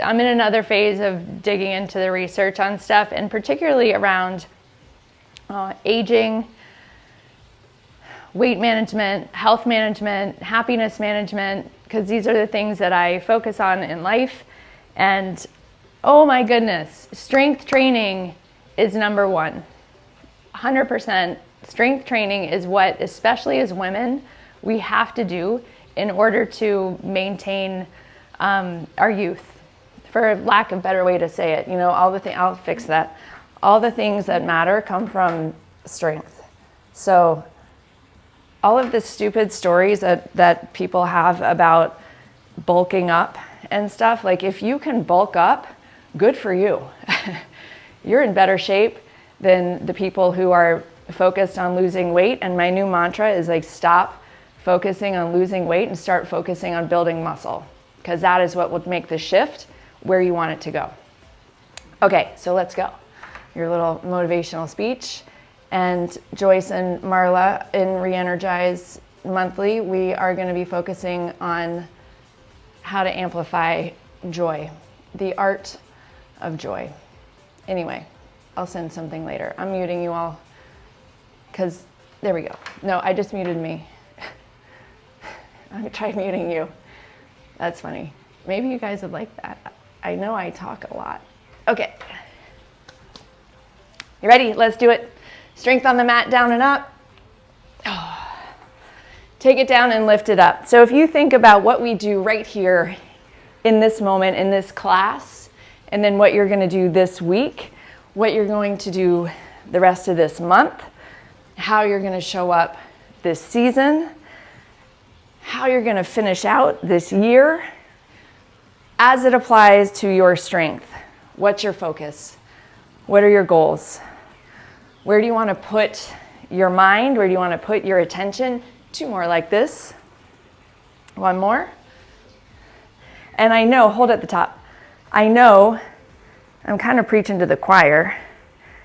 I'm in another phase of digging into the research on stuff, and particularly around aging, weight management, health management, happiness management, because these are the things that I focus on in life. And oh my goodness, strength training is number one. 100% strength training is what, especially as women, we have to do in order to maintain our youth, for lack of a better way to say it. You know, I'll fix that. All the things that matter come from strength. So all of the stupid stories that people have about bulking up and stuff, like if you can bulk up, good for you. You're in better shape than the people who are focused on losing weight. And my new mantra is like, stop focusing on losing weight and start focusing on building muscle, because that is what will make the shift where you want it to go. Okay, so let's go. Your little motivational speech. And Joyce and Marla in Reenergize Monthly, we are going to be focusing on how to amplify joy, the art of joy. Anyway, I'll send something later. I'm muting you all because there we go. No, I just muted me. I tried muting you. That's funny. Maybe you guys would like that. I know I talk a lot. Okay. You ready? Let's do it. Strength on the mat, down and up. Oh. Take it down and lift it up. So if you think about what we do right here in this moment, in this class, and then what you're going to do this week, what you're going to do the rest of this month, how you're going to show up this season, how you're going to finish out this year as it applies to your strength. What's your focus? What are your goals? Where do you want to put your mind? Where do you want to put your attention? 2 more like this. 1 more. And I know, hold at the top. I know I'm kind of preaching to the choir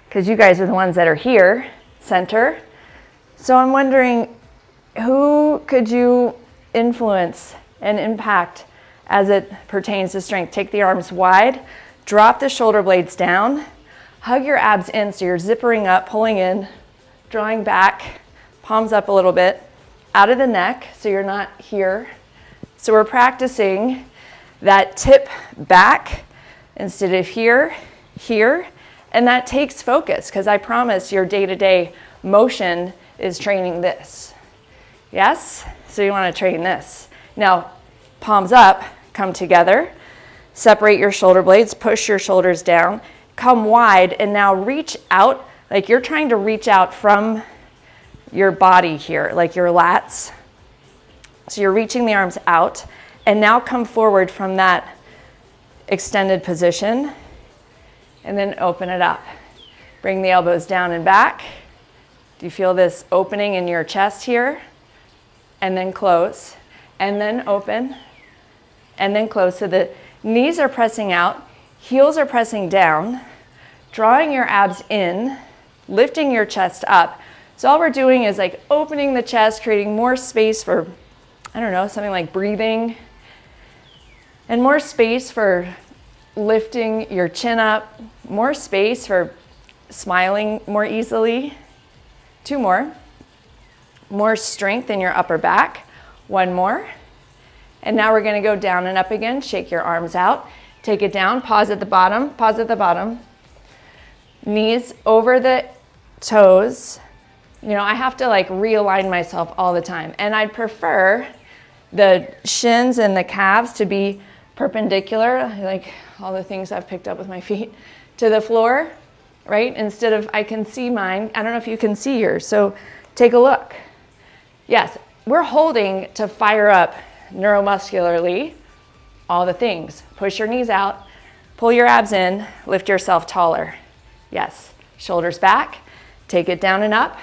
because you guys are the ones that are here, center. So I'm wondering, who could you influence and impact as it pertains to strength? Take the arms wide, drop the shoulder blades down, hug your abs in so you're zippering up, pulling in, drawing back, palms up a little bit, out of the neck so you're not here. So we're practicing that tip back instead of here, here, and that takes focus because I promise your day-to-day motion is training this. Yes? So you want to train this. Now, palms up, come together, separate your shoulder blades, push your shoulders down, come wide, and now reach out, like you're trying to reach out from your body here, like your lats. So you're reaching the arms out, and now come forward from that extended position, and then open it up. Bring the elbows down and back. Do you feel this opening in your chest here? And then close, and then open, and then close. So the knees are pressing out, heels are pressing down, drawing your abs in, lifting your chest up. So all we're doing is like opening the chest, creating more space for, I don't know, something like breathing, and more space for lifting your chin up, more space for smiling more easily. 2 more. More strength in your upper back. 1 more. And now we're going to go down and up again. Shake your arms out. Take it down. Pause at the bottom. Pause at the bottom. Knees over the toes. You know, I have to like realign myself all the time. And I'd prefer the shins and the calves to be perpendicular, like all the things I've picked up with my feet, to the floor, right? Instead of, I can see mine. I don't know if you can see yours. So take a look. Yes, we're holding to fire up neuromuscularly all the things. Push your knees out, pull your abs in, lift yourself taller. Yes, shoulders back, take it down and up.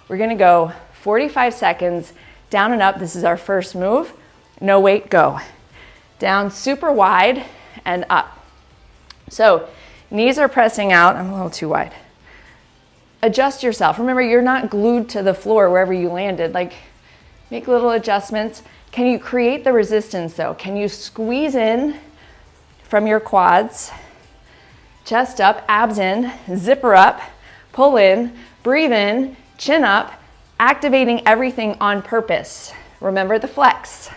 We're gonna go 45 seconds, down and up. This is our first move. No weight, go. Down super wide and up. So knees are pressing out. I'm a little too wide. Adjust yourself. Remember, you're not glued to the floor wherever you landed. Like, make little adjustments. Can you create the resistance though? Can you squeeze in from your quads. Chest up, abs in, zipper up, pull in, breathe in, chin up, activating everything on purpose. Remember the flex.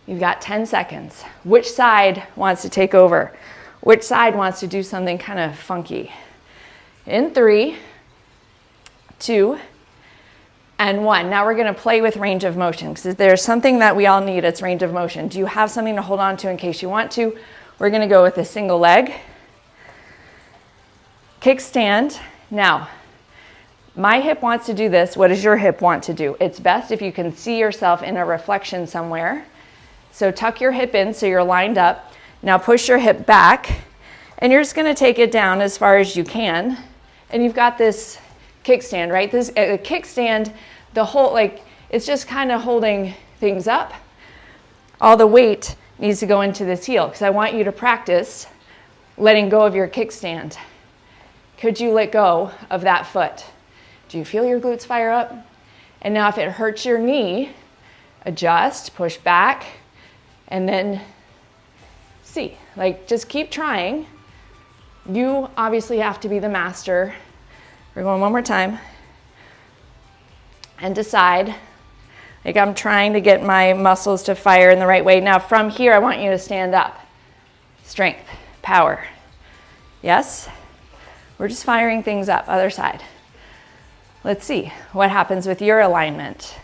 You've got 10 seconds. Which side wants to take over? Which side wants to do something kind of funky? In 3, 2, and 1. Now we're going to play with range of motion, because there's something that we all need, it's range of motion. Do you have something to hold on to in case you want to? We're going to go with a single leg. Kickstand. Now, my hip wants to do this. What does your hip want to do? It's best if you can see yourself in a reflection somewhere. So tuck your hip in so you're lined up. Now push your hip back, and you're just going to take it down as far as you can. And you've got this kickstand, right? This kickstand, the whole, like, it's just kind of holding things up. All the weight needs to go into this heel, because I want you to practice letting go of your kickstand. Could you let go of that foot? Do you feel your glutes fire up? And now if it hurts your knee, adjust, push back, and then see. Like, just keep trying. You obviously have to be the master. We're going one more time. And decide, like, I'm trying to get my muscles to fire in the right way. Now from here, I want you to stand up. Strength, power. Yes? We're just firing things up. Other side. Let's see what happens with your alignment,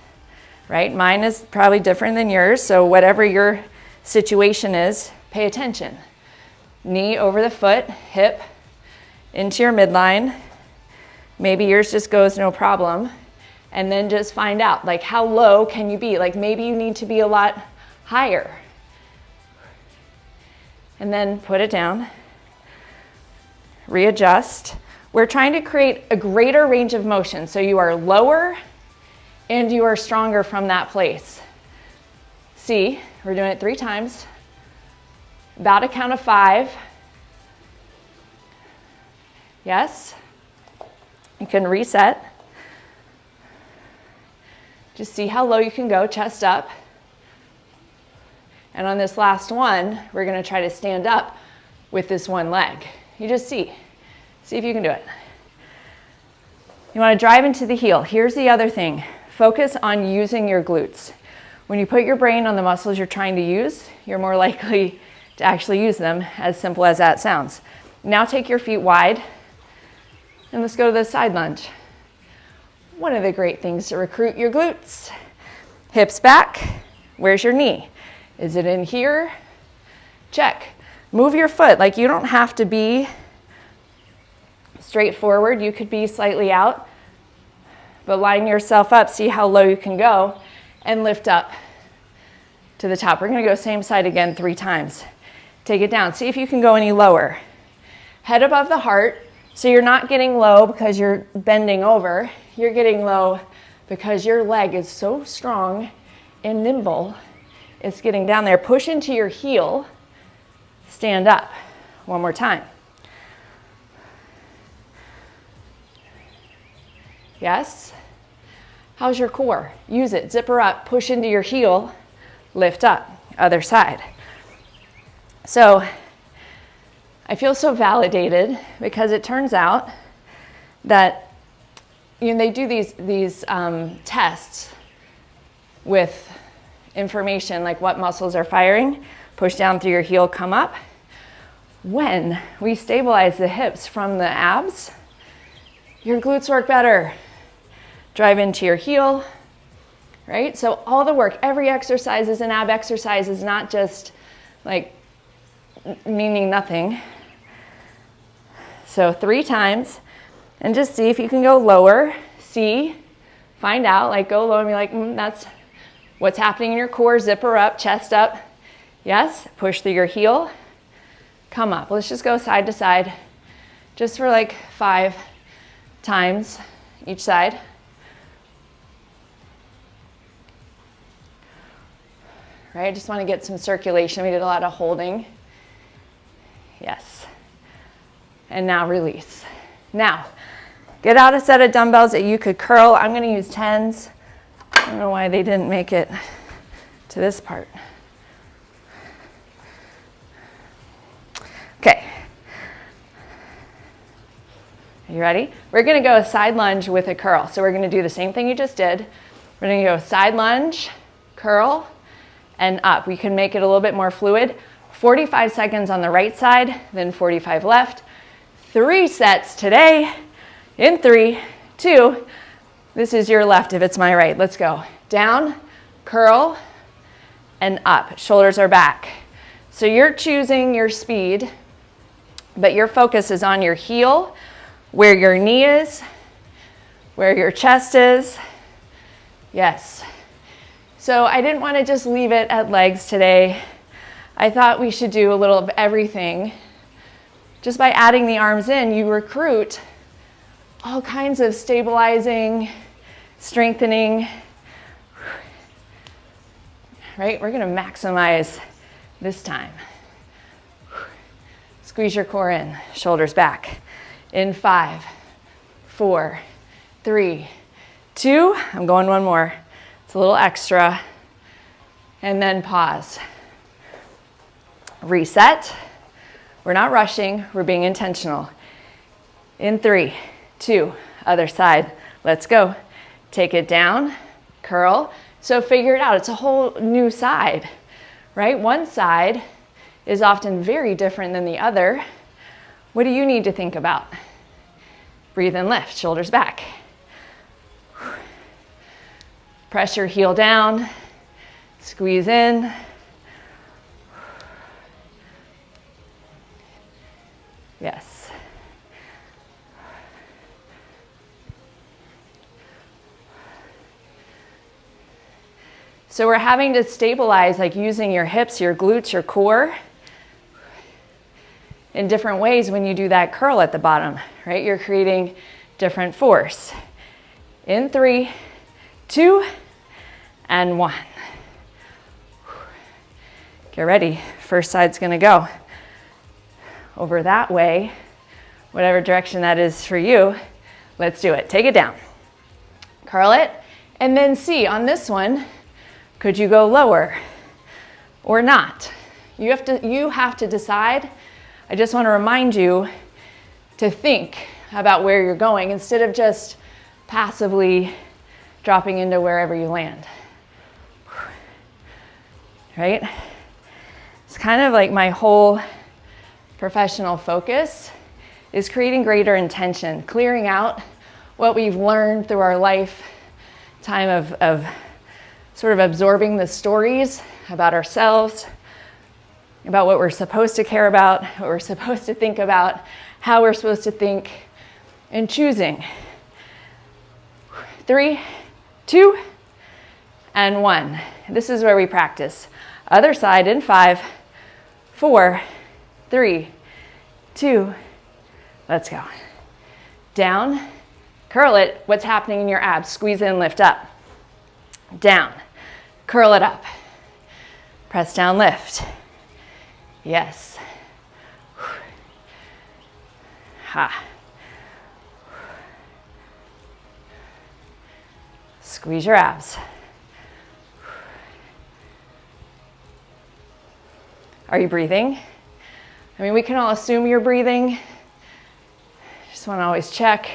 right? Mine is probably different than yours, so whatever your situation is, pay attention. Knee over the foot, hip into your midline. Maybe yours just goes no problem. And then just find out, like, how low can you be? Like, maybe you need to be a lot higher. And then put it down. Readjust. We're trying to create a greater range of motion, so you are lower and you are stronger from that place. See, we're doing it 3 times. About a count of 5. Yes. You can reset. Just see how low you can go, chest up. And on this last one, we're going to try to stand up with this one leg. You just see if you can do it. You want to drive into the heel. Here's the other thing. Focus on using your glutes. When you put your brain on the muscles you're trying to use, you're more likely to actually use them, as simple as that sounds. Now take your feet wide, and let's go to the side lunge. One of the great things to recruit your glutes. Hips back. Where's your knee? Is it in here? Check. Move your foot. Like, you don't have to be straight forward. You could be slightly out, but line yourself up. See how low you can go and lift up to the top. We're going to go same side again 3 times. Take it down. See if you can go any lower. Head above the heart. So you're not getting low because you're bending over. You're getting low because your leg is so strong and nimble. It's getting down there. Push into your heel. Stand up. One more time. Yes? How's your core? Use it. Zipper up. Push into your heel. Lift up. Other side. So I feel so validated, because it turns out that, you know, they do these tests with information like what muscles are firing. Push down through your heel, come up. When we stabilize the hips from the abs, your glutes work better. Drive into your heel, right? So all the work, every exercise is an ab exercise, is not just like meaning nothing. So 3 times, and just see if you can go lower. See, find out, like, go low and be like, that's what's happening in your core. Zipper up, chest up. Yes, push through your heel. Come up. Let's just go side to side, just for like 5 times each side. Right, I just want to get some circulation. We did a lot of holding. Yes. And now release. Now, get out a set of dumbbells that you could curl. I'm going to use 10s. I don't know why they didn't make it to this part. Okay. Are you ready? We're going to go a side lunge with a curl. So we're going to do the same thing you just did. We're going to go side lunge, curl, and up. We can make it a little bit more fluid. 45 seconds on the right side, then 45 left. 3 sets today. In 3, 2. This is your left if it's my right. Let's go. Down, curl, and up. Shoulders are back. So you're choosing your speed, but your focus is on your heel, where your knee is, where your chest is. Yes. So I didn't want to just leave it at legs today. I thought we should do a little of everything. Just by adding the arms in, you recruit all kinds of stabilizing, strengthening. Right? We're going to maximize this time. Squeeze your core in, shoulders back. In 5, 4, 3, 2. I'm going one more. It's a little extra. And then pause. Reset. We're not rushing. We're being intentional. In 3, 2, other side. Let's go. Take it down, curl. So figure it out. It's a whole new side, right? One side is often very different than the other. What do you need to think about? Breathe and lift, shoulders back. Press your heel down, squeeze in. Yes. So we're having to stabilize, like using your hips, your glutes, your core in different ways when you do that curl at the bottom, right? You're creating different force. In 3, 2, and 1. Get ready. First side's gonna go over that way, whatever direction that is for you. Let's do it. Take it down. Curl it, and then see on this one, could you go lower or not? You have to decide. I just want to remind you to think about where you're going instead of just passively dropping into wherever you land. Right? It's kind of like my whole professional focus is creating greater intention, clearing out what we've learned through our lifetime of sort of absorbing the stories about ourselves, about what we're supposed to care about, what we're supposed to think about, how we're supposed to think, and choosing. 3, 2, and 1. This is where we practice. Other side in 5, 4, 3, 2, let's go. Down, curl it. What's happening in your abs? Squeeze in, lift up. Down, curl it up. Press down, lift. Yes. Ha. Squeeze your abs. Are you breathing? I mean, we can all assume you're breathing. Just want to always check.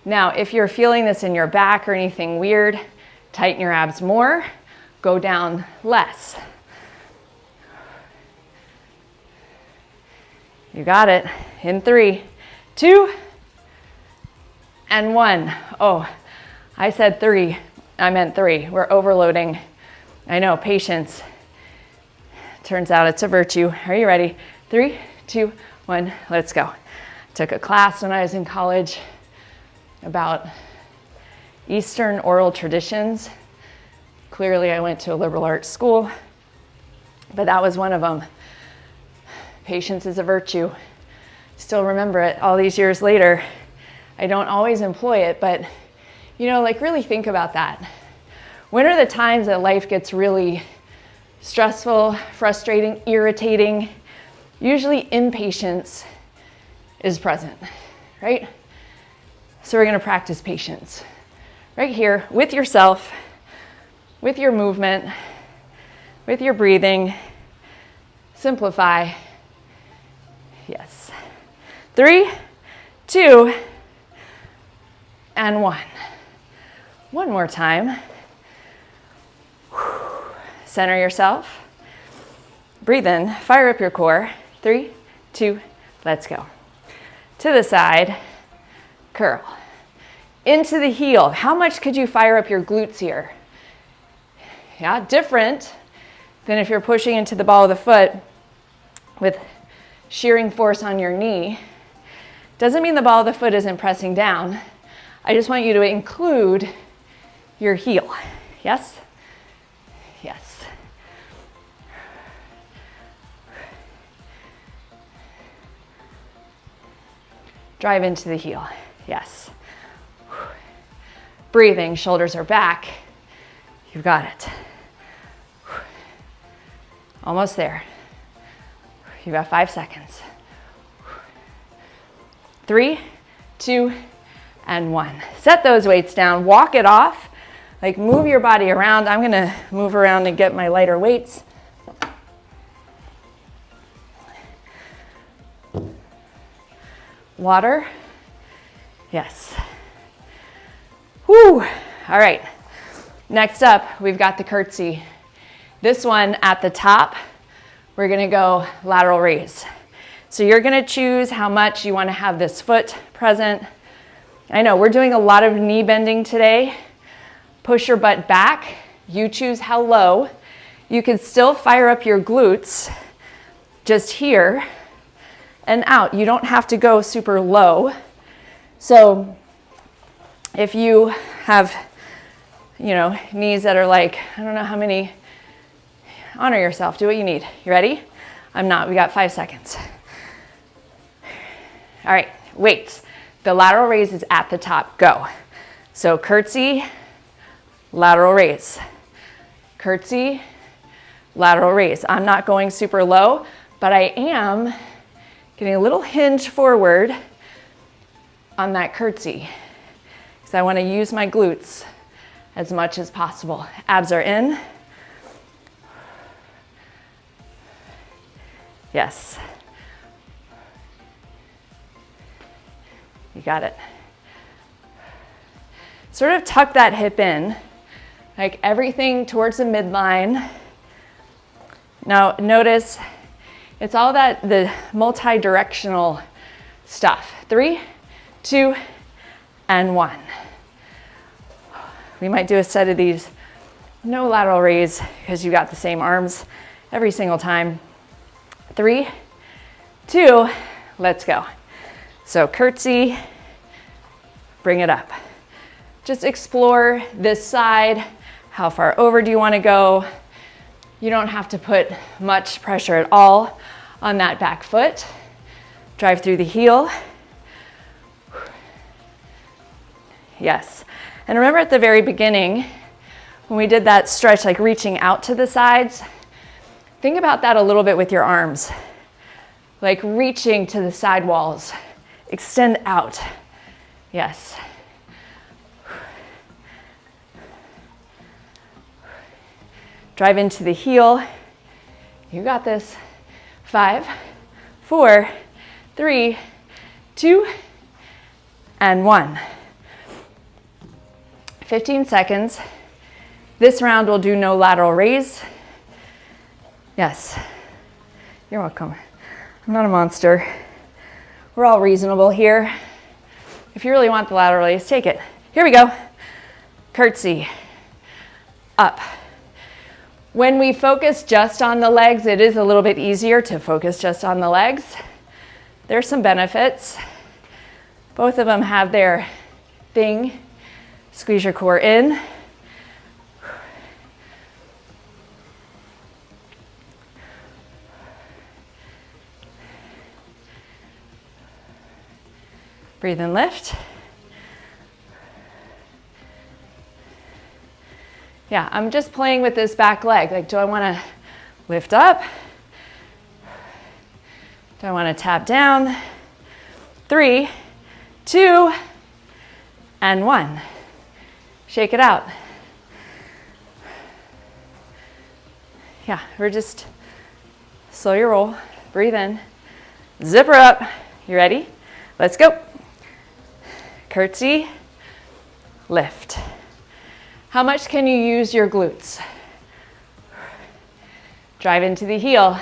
Now, if you're feeling this in your back or anything weird, tighten your abs more, go down less. You got it. In 3, 2, and 1. Oh, I said 3. I meant 3. We're overloading. I know, patience. Turns out it's a virtue. Are you ready? 3, 2, 1, let's go. Took a class when I was in college about Eastern oral traditions. Clearly, I went to a liberal arts school, but that was one of them. Patience is a virtue. Still remember it all these years later. I don't always employ it, but you know, like really think about that. When are the times that life gets really stressful, frustrating, irritating? Usually impatience is present, right? So we're gonna practice patience. right here with yourself, with your movement, with your breathing. Simplify. Yes. 3, 2, and 1. One more time. Center yourself. Breathe in, fire up your core. 3, 2, let's go. To the side, curl. Into the heel. How much could you fire up your glutes here? Yeah, different than if you're pushing into the ball of the foot with shearing force on your knee. Doesn't mean the ball of the foot isn't pressing down. I just want you to include your heel. Yes? Yes. Drive into the heel. Yes. Breathing, shoulders are back. You've got it. Almost there. You've got 5 seconds. 3, 2, and 1. Set those weights down. Walk it off. Like move your body around. I'm gonna move around and get my lighter weights. Water. Yes. Whew. All right. Next up, we've got the curtsy. This one at the top, we're gonna go lateral raise. So you're gonna choose how much you wanna have this foot present. I know we're doing a lot of knee bending today. Push your butt back. You choose how low. You can still fire up your glutes just here and out. You don't have to go super low. So if you have, knees that are like, I don't know how many, honor yourself, do what you need. You ready? I'm not, we got 5 seconds. All right, weights. The lateral raise is at the top, go. So curtsy, lateral raise. Curtsy, lateral raise. I'm not going super low, but I am getting a little hinge forward on that curtsy because I want to use my glutes as much as possible. Abs are in. Yes. You got it. Sort of tuck that hip in, like everything towards the midline. Now notice it's all the multi-directional stuff. 3, 2, and 1. We might do a set of these, no lateral raise because you got the same arms every single time. 3, 2, let's go. So curtsy, bring it up. Just explore this side. How far over do you want to go? You don't have to put much pressure at all on that back foot. Drive through the heel. Yes. And remember at the very beginning, when we did that stretch, like reaching out to the sides, think about that a little bit with your arms. Like reaching to the side walls. Extend out. Yes. Drive into the heel. You got this. 5, 4, 3, 2, and 1. 15 seconds. This round we'll do no lateral raise. Yes. You're welcome. I'm not a monster. We're all reasonable here. If you really want the lateral raise, take it. Here we go. Curtsy. Up. When we focus just on the legs, it is a little bit easier to focus just on the legs. There's some benefits. Both of them have their thing. Squeeze your core in. Breathe and lift. Yeah, I'm just playing with this back leg. Like, do I want to lift up? Do I want to tap down? 3, 2, and 1. Shake it out. Yeah, we're just slow your roll. Breathe in. Zipper up. You ready? Let's go. Curtsy. Lift. How much can you use your glutes? Drive into the heel.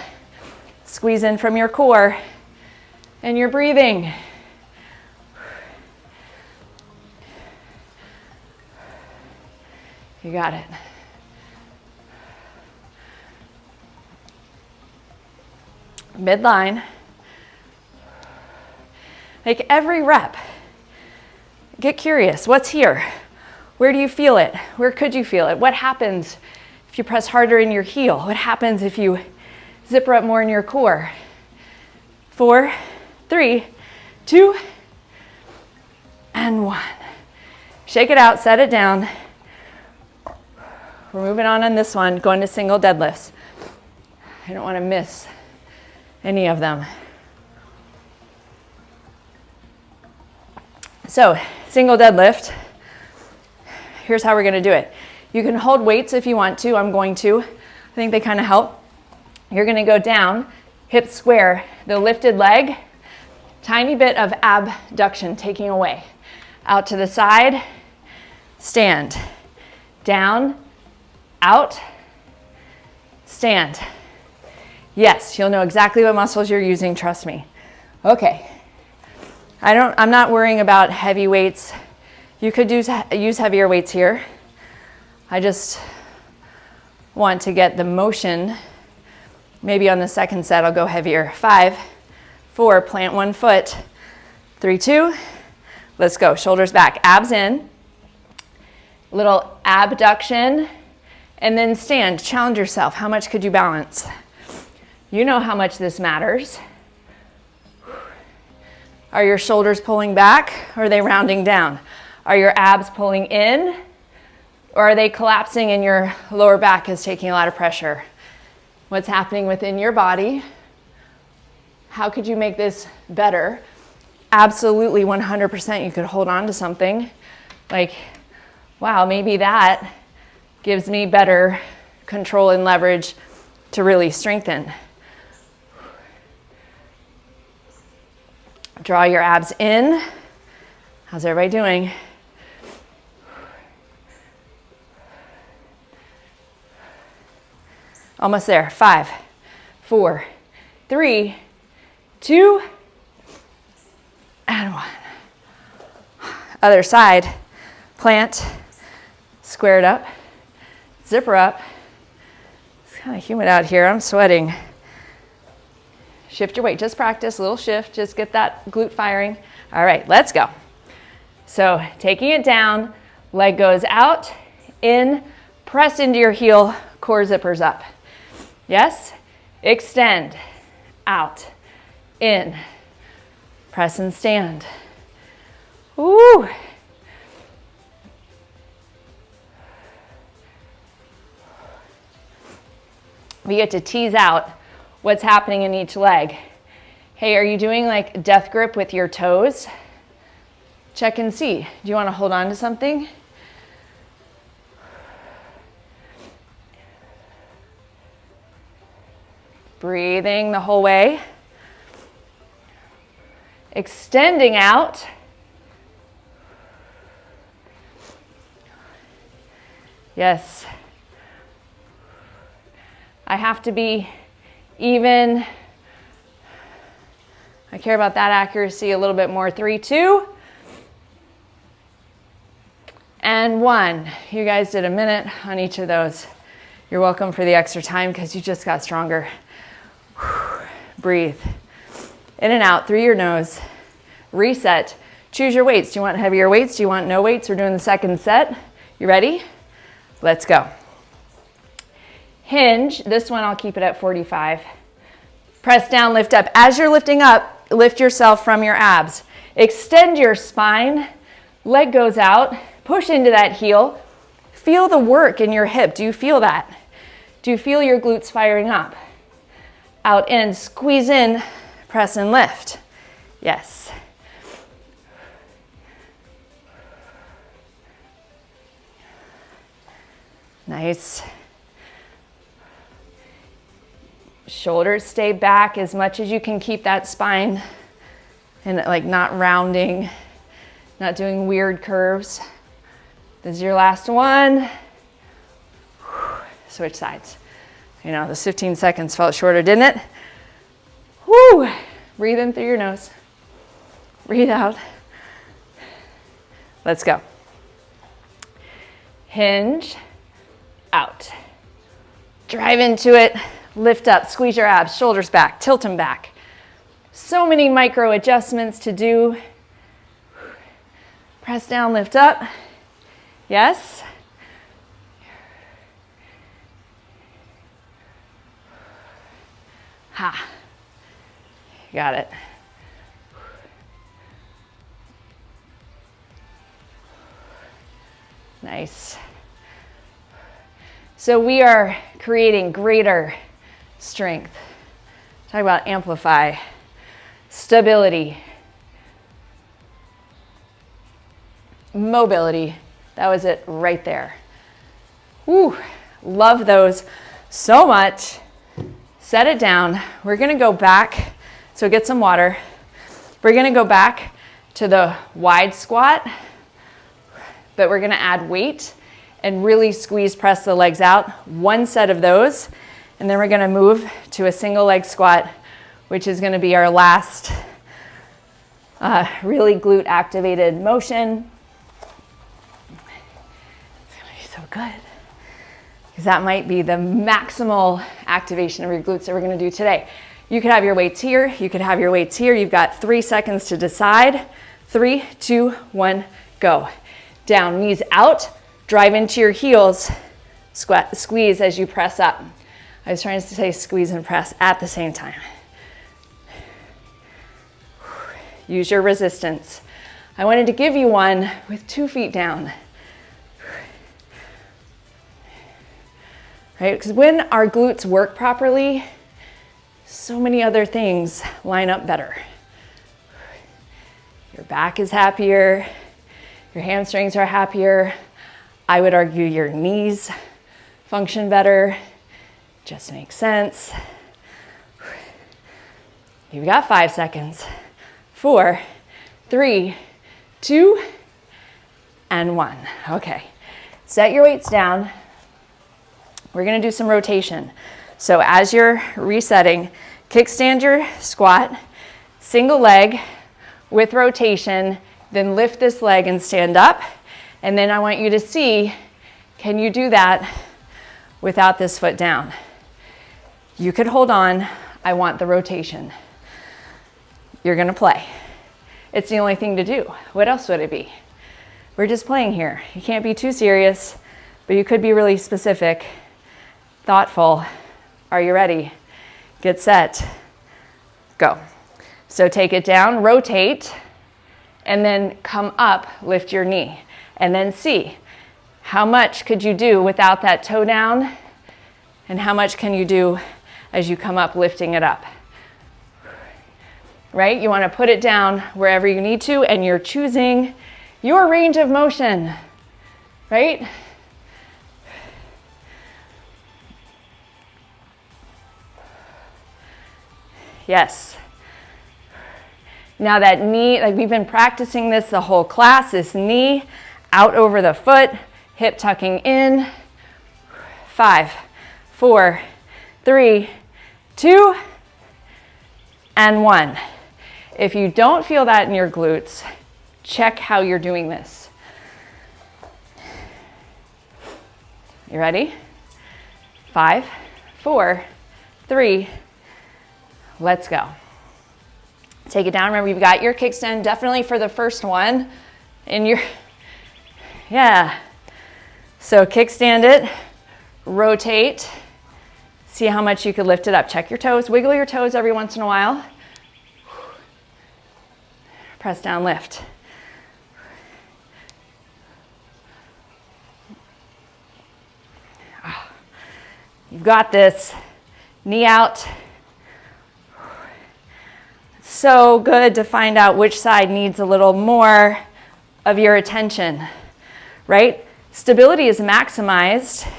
Squeeze in from your core. And you're breathing. You got it. Midline. Like every rep. Get curious. What's here? Where do you feel it? Where could you feel it? What happens if you press harder in your heel? What happens if you zipper up more in your core? 4, 3, 2, and 1. Shake it out, set it down. We're moving on this one, going to single deadlifts. I don't want to miss any of them. So, single deadlift. Here's how we're going to do it. You can hold weights if you want to. I'm going to. I think they kind of help. You're going to go down, hips square, the lifted leg, tiny bit of abduction taking away. Out to the side, stand. Down, out, stand. Yes, you'll know exactly what muscles you're using, trust me. Okay. I'm not worrying about heavy weights. You could use heavier weights here. I just want to get the motion. Maybe on the second set, I'll go heavier. 5, 4, plant one foot. 3, 2, let's go. Shoulders back, abs in. Little abduction, and then stand. Challenge yourself. How much could you balance? You know how much this matters. Are your shoulders pulling back, or are they rounding down? Are your abs pulling in, or are they collapsing and your lower back is taking a lot of pressure? What's happening within your body? How could you make this better? Absolutely, 100% you could hold on to something. Like, wow, maybe that gives me better control and leverage to really strengthen. Draw your abs in. How's everybody doing? Almost there. 5, 4, 3, 2, and 1. Other side. Plant. Square it up. Zipper up. It's kind of humid out here. I'm sweating. Shift your weight. Just practice. A little shift. Just get that glute firing. All right, let's go. So taking it down. Leg goes out. In. Press into your heel. Core zippers up. Yes? Extend. Out. In. Press and stand. Ooh. We get to tease out what's happening in each leg. Hey, are you doing like death grip with your toes? Check and see. Do you want to hold on to something? Breathing the whole way. Extending out. Yes. I have to be even. I care about that accuracy a little bit more. 3, 2, and 1. You guys did a minute on each of those. You're welcome for the extra time because you just got stronger. Breathe. In and out through your nose. Reset. Choose your weights. Do you want heavier weights? Do you want no weights? We're doing the second set. You ready? Let's go. Hinge. This one I'll keep it at 45. Press down, lift up. As you're lifting up, lift yourself from your abs. Extend your spine. Leg goes out. Push into that heel. Feel the work in your hip. Do you feel that? Do you feel your glutes firing up? Out in, squeeze in, press and lift. Yes. Nice. Shoulders stay back as much as you can. Keep that spine and like not rounding, not doing weird curves. This is your last one. Switch sides. You know, those 15 seconds felt shorter, didn't it? Woo! Breathe in through your nose. Breathe out. Let's go. Hinge, out. Drive into it, lift up, squeeze your abs, shoulders back, tilt them back. So many micro adjustments to do. Press down, lift up. Yes. Ha. You got it. Nice. So we are creating greater strength. Talk about amplify, stability, mobility. That was it right there. Woo, love those so much. Set it down. We're gonna go back, so get some water. We're gonna go back to the wide squat, but we're gonna add weight and really squeeze, press the legs out. One set of those, and then we're gonna move to a single leg squat, which is gonna be our last really glute activated motion. It's gonna be so good, because that might be the maximal activation of your glutes that we're gonna do today. You could have your weights here, you could have your weights here. You've got 3 seconds to decide. 3, 2, 1, go. Down, knees out, drive into your heels, squeeze as you press up. I was trying to say squeeze and press at the same time. Use your resistance. I wanted to give you one with 2 feet down. Right? Because when our glutes work properly, so many other things line up better. Your back is happier, your hamstrings are happier. I would argue your knees function better. Just makes sense. You've got 5 seconds. 4, 3, 2, and 1. Okay, set your weights down. We're gonna do some rotation. So as you're resetting, kickstand your squat, single leg with rotation, then lift this leg and stand up. And then I want you to see, can you do that without this foot down? You could hold on. I want the rotation. You're gonna play. It's the only thing to do. What else would it be? We're just playing here. You can't be too serious, but you could be really specific, thoughtful. Are you ready? Get set, go. So take it down, rotate, and then come up, lift your knee. And then see, how much could you do without that toe down? And how much can you do as you come up, lifting it up? Right? You want to put it down wherever you need to, and you're choosing your range of motion, right? Yes. Now that knee, like we've been practicing this the whole class, this knee out over the foot, hip tucking in. 5, 4, 3, 2, and 1. If you don't feel that in your glutes, check how you're doing this. You ready? 5, 4, 3, let's go. Take it down. Remember, you've got your kickstand definitely for the first one. And yeah. So kickstand it, rotate, see how much you could lift it up. Check your toes, wiggle your toes every once in a while. Press down, lift. You've got this. Knee out. So good to find out which side needs a little more of your attention, right? Stability is maximized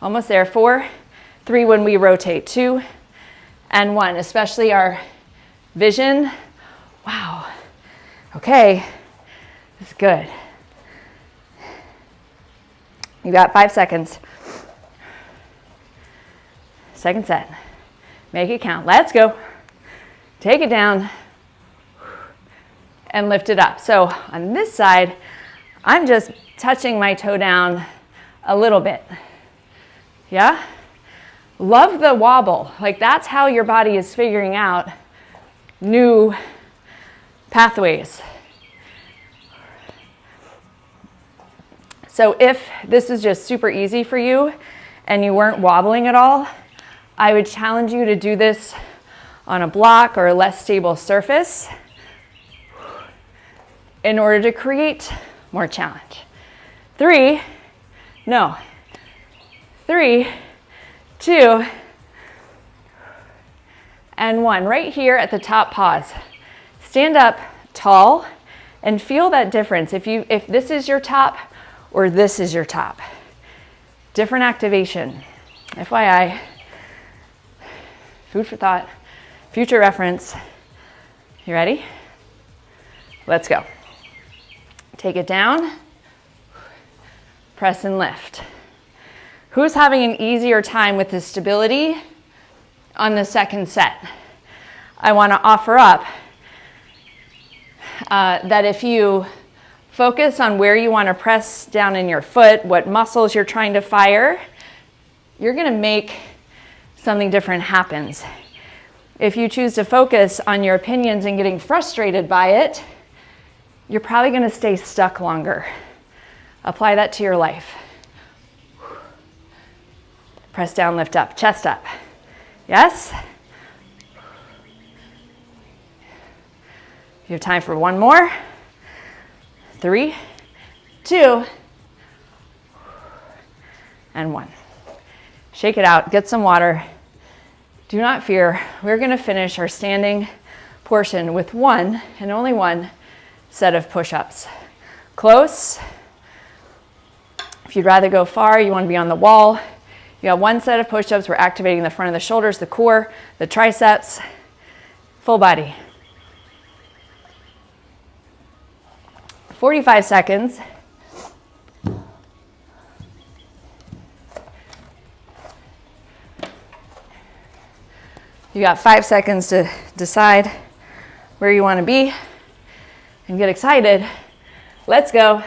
Almost there. 4, 3 when we rotate. 2 and 1, especially our vision. Wow. Okay. That's good. You got 5 seconds. Second set. Make it count. Let's go. Take it down and lift it up. So on this side, I'm just touching my toe down a little bit. Yeah? Love the wobble. Like that's how your body is figuring out new pathways. So if this is just super easy for you and you weren't wobbling at all, I would challenge you to do this on a block or a less stable surface in order to create more challenge. 3, 2, and 1. Right here at the top, pause. Stand up tall and feel that difference. If this is your top or this is your top. Different activation. FYI. Food for thought. Future reference. You ready? Let's go. Take it down. Press and lift. Who's having an easier time with the stability on the second set? I want to offer up that if you focus on where you want to press down in your foot, what muscles you're trying to fire, you're going to make something different happens. If you choose to focus on your opinions and getting frustrated by it, you're probably going to stay stuck longer. Apply that to your life. Press down, lift up, chest up. Yes? You have time for one more. 3, 2, and 1. Shake it out, get some water. Do not fear. We're going to finish our standing portion with one and only one set of push-ups. Close. If you'd rather go far, you want to be on the wall. You got one set of push-ups. We're activating the front of the shoulders, the core, the triceps, full body. 45 seconds. You got 5 seconds to decide where you want to be and get excited. Let's go.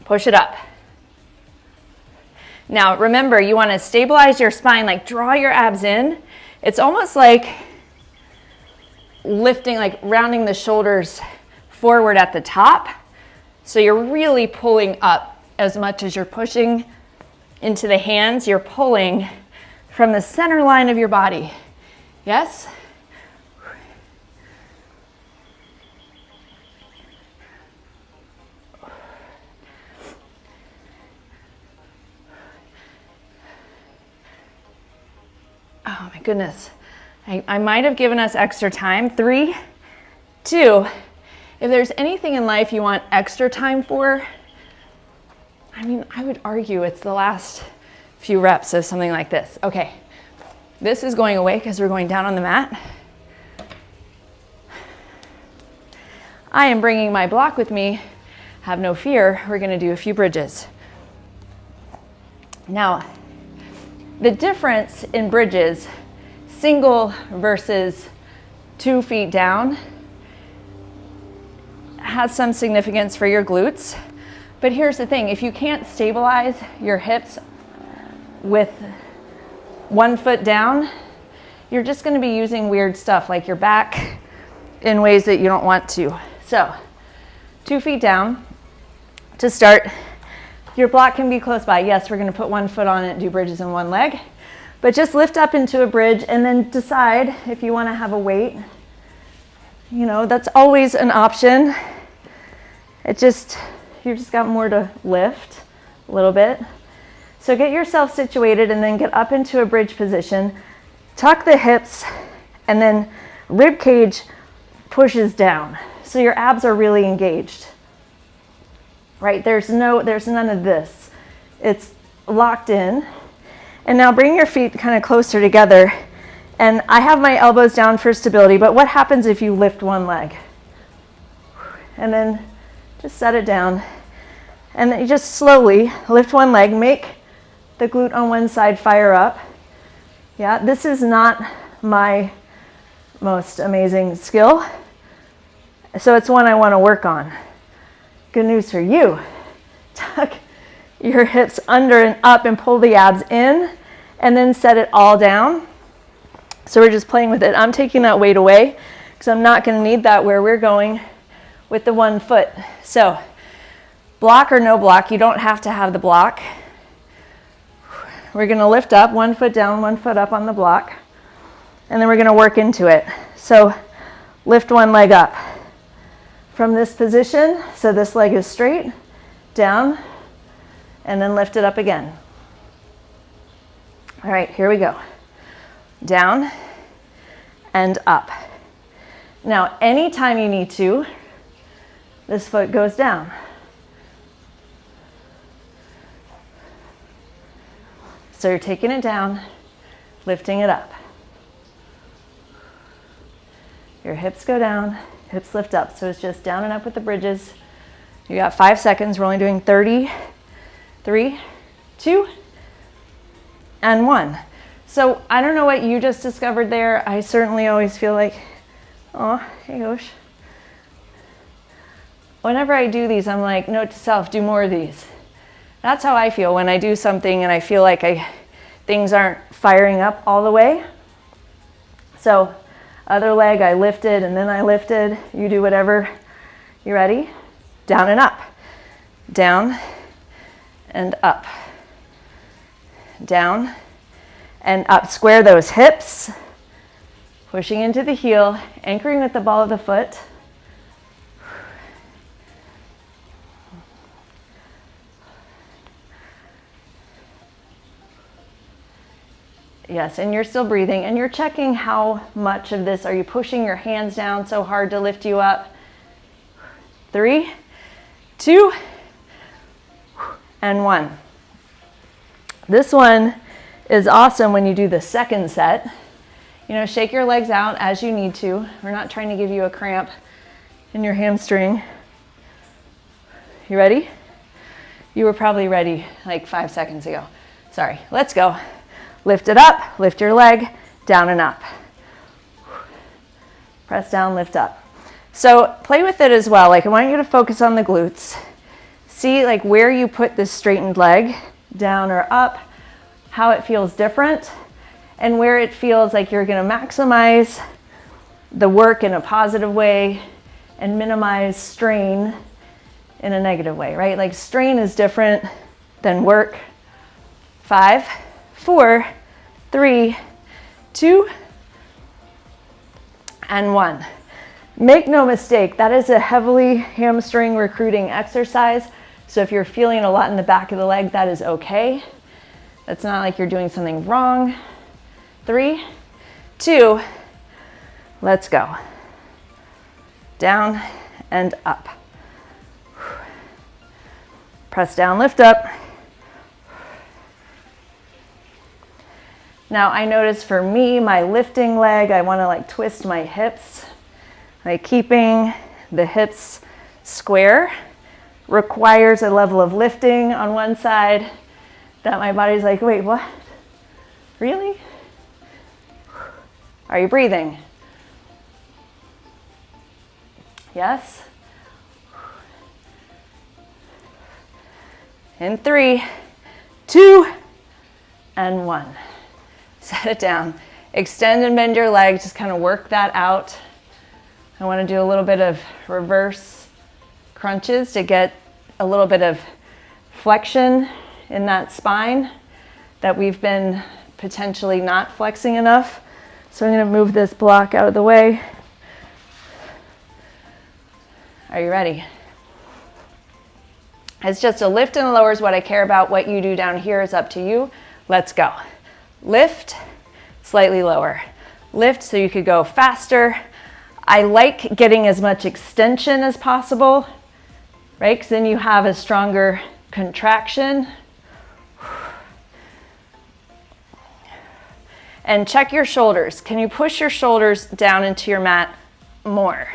Push it up. Now remember, you want to stabilize your spine, like draw your abs in. It's almost like lifting, like rounding the shoulders forward at the top. So you're really pulling up as much as you're pushing into the hands. You're pulling from the center line of your body. Yes? Oh my goodness. I might have given us extra time. 3, 2. If there's anything in life you want extra time for, I mean, I would argue it's the last few reps of something like this. Okay, this is going away because we're going down on the mat. I am bringing my block with me. Have no fear, we're going to do a few bridges. Now, the difference in bridges, single versus 2 feet down, has some significance for your glutes. But here's the thing, if you can't stabilize your hips with 1 foot down, you're just going to be using weird stuff like your back in ways that you don't want to. So 2 feet down to start. Your block can be close by. Yes, we're going to put 1 foot on it and do bridges in one leg, but just lift up into a bridge and then decide if you want to have a weight. You know, that's always an option. You just got more to lift a little bit. So get yourself situated and then get up into a bridge position. Tuck the hips and then rib cage pushes down. So your abs are really engaged. Right? There's none of this. It's locked in. And now bring your feet kind of closer together. And I have my elbows down for stability, but what happens if you lift one leg? And then just set it down. And then you just slowly lift one leg, make the glute on one side fire up. Yeah, this is not my most amazing skill, so it's one I want to work on. Good news for you. Tuck your hips under and up and pull the abs in, and then set it all down. So we're just playing with it. I'm taking that weight away because I'm not going to need that where we're going with the 1 foot. So block or no block, you don't have to have the block. We're going to lift up, 1 foot down, 1 foot up on the block, and then we're going to work into it. So lift one leg up from this position, so this leg is straight, down, and then lift it up again. All right, here we go. Down and up. Now, anytime you need to, this foot goes down. So you're taking it down, lifting it up. Your hips go down, hips lift up. So it's just down and up with the bridges. You got 5 seconds. We're only doing 30. 3, 2, and 1. So I don't know what you just discovered there. I certainly always feel like, oh, hey gosh. Whenever I do these, I'm like, note to self, do more of these. That's how I feel when I do something and I feel like things aren't firing up all the way. So other leg, I lifted and then I lifted. You do whatever. You ready? Down and up. Down and up. Down and up. Square those hips. Pushing into the heel, anchoring with the ball of the foot. Yes, and you're still breathing, and you're checking how much of this are you pushing your hands down so hard to lift you up. 3, 2, and 1. This one is awesome when you do the second set. You know, shake your legs out as you need to. We're not trying to give you a cramp in your hamstring. You ready? You were probably ready like 5 seconds ago. Sorry, let's go. Lift it up, lift your leg, down and up. Press down, lift up. So play with it as well. Like I want you to focus on the glutes. See like where you put this straightened leg, down or up, how it feels different, and where it feels like you're gonna maximize the work in a positive way and minimize strain in a negative way, right? Like strain is different than work. 5, 4, 3, 2, and 1. Make no mistake, that is a heavily hamstring recruiting exercise. So if you're feeling a lot in the back of the leg, that is okay. That's not like you're doing something wrong. 3, 2, let's go. Down and up. Press down, lift up. Now I notice for me, my lifting leg, I want to like twist my hips. Like keeping the hips square requires a level of lifting on one side that my body's like, wait, what? Really? Are you breathing? Yes? In 3, 2, and 1. Set it down. Extend and bend your leg, just kind of work that out. I want to do a little bit of reverse crunches to get a little bit of flexion in that spine that we've been potentially not flexing enough. So I'm going to move this block out of the way. Are you ready? It's just a lift and lower is what I care about. What you do down here is up to you. Let's go. Lift, slightly lower. Lift so you could go faster. I like getting as much extension as possible, right? Because then you have a stronger contraction. And check your shoulders. Can you push your shoulders down into your mat more?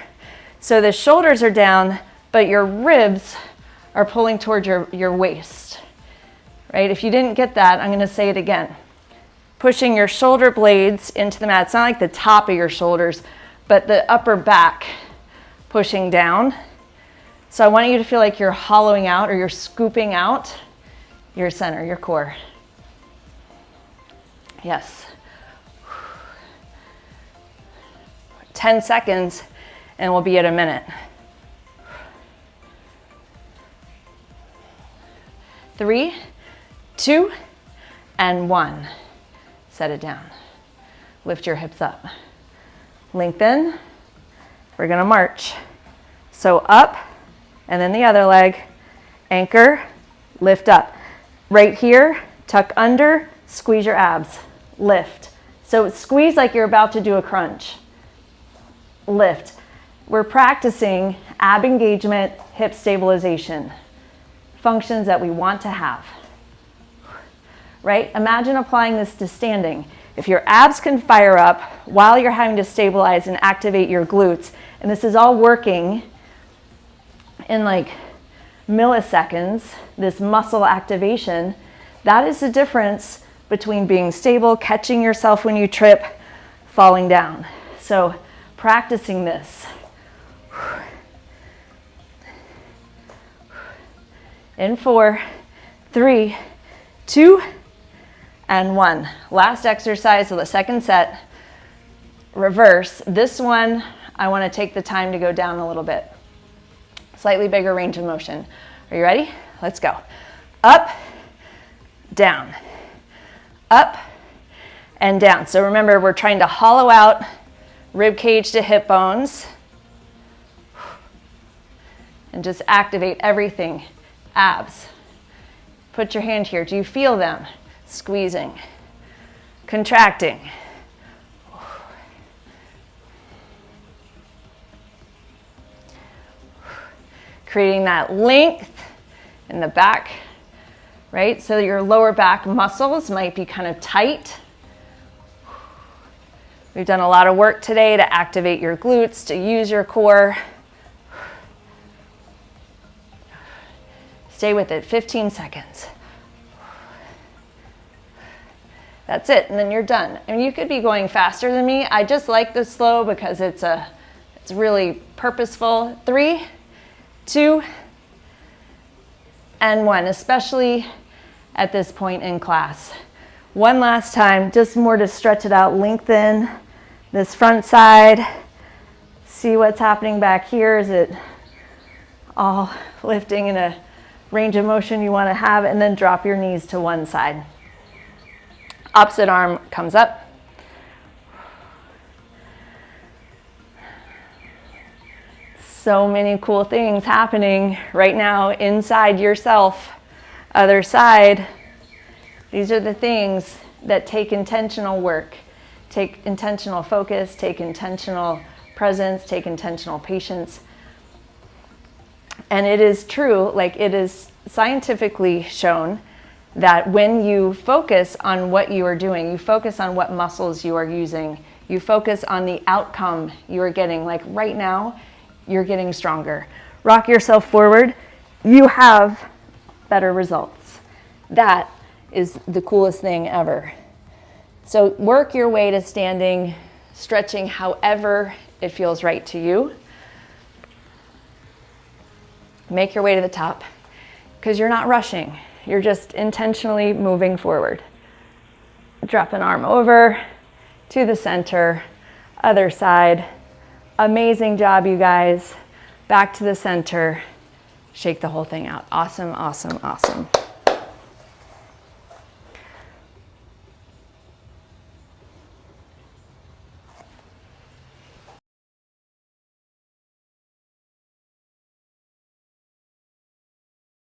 So the shoulders are down, but your ribs are pulling towards your waist, right? If you didn't get that, I'm gonna say it again. Pushing your shoulder blades into the mat. It's not like the top of your shoulders, but the upper back pushing down. So I want you to feel like you're hollowing out or you're scooping out your center, your core. Yes. 10 seconds and we'll be at a minute. 3, 2, and 1. Set it down. Lift your hips up. Lengthen. We're gonna march. So up, and then the other leg. Anchor, lift up. Right here, tuck under, squeeze your abs. Lift. So squeeze like you're about to do a crunch. Lift. We're practicing ab engagement, hip stabilization. Functions that we want to have. Right? Imagine applying this to standing. If your abs can fire up while you're having to stabilize and activate your glutes, and this is all working in like milliseconds, this muscle activation, that is the difference between being stable, catching yourself when you trip, falling down. So practicing this. In 4, 3, 2, and 1. Last exercise of the second set. Reverse. This one, I want to take the time to go down a little bit. Slightly bigger range of motion. Are you ready? Let's go. Up, down. Up, and down. So remember, we're trying to hollow out rib cage to hip bones. And just activate everything. Abs. Put your hand here. Do you feel them? Squeezing, contracting. Creating that length in the back, right? So your lower back muscles might be kind of tight. We've done a lot of work today to activate your glutes, to use your core. Stay with it, 15 seconds. That's it, and then you're done. I mean, you could be going faster than me. I just like this slow because it's really purposeful. 3, 2, and 1, especially at this point in class. One last time, just more to stretch it out, lengthen this front side. See what's happening back here. Is it all lifting in a range of motion you want to have? And then drop your knees to one side. Opposite arm comes up. So many cool things happening right now inside yourself. Other side. These are the things that take intentional work, take intentional focus, take intentional presence, take intentional patience. And it is true, like it is scientifically shown, that when you focus on what you are doing, you focus on what muscles you are using, you focus on the outcome you are getting, like right now, you're getting stronger. Rock yourself forward, you have better results. That is the coolest thing ever. So work your way to standing, stretching however it feels right to you. Make your way to the top, because you're not rushing. You're just intentionally moving forward. Drop an arm over to the center, other side. Amazing job, you guys. Back to the center. Shake the whole thing out. Awesome, awesome, awesome.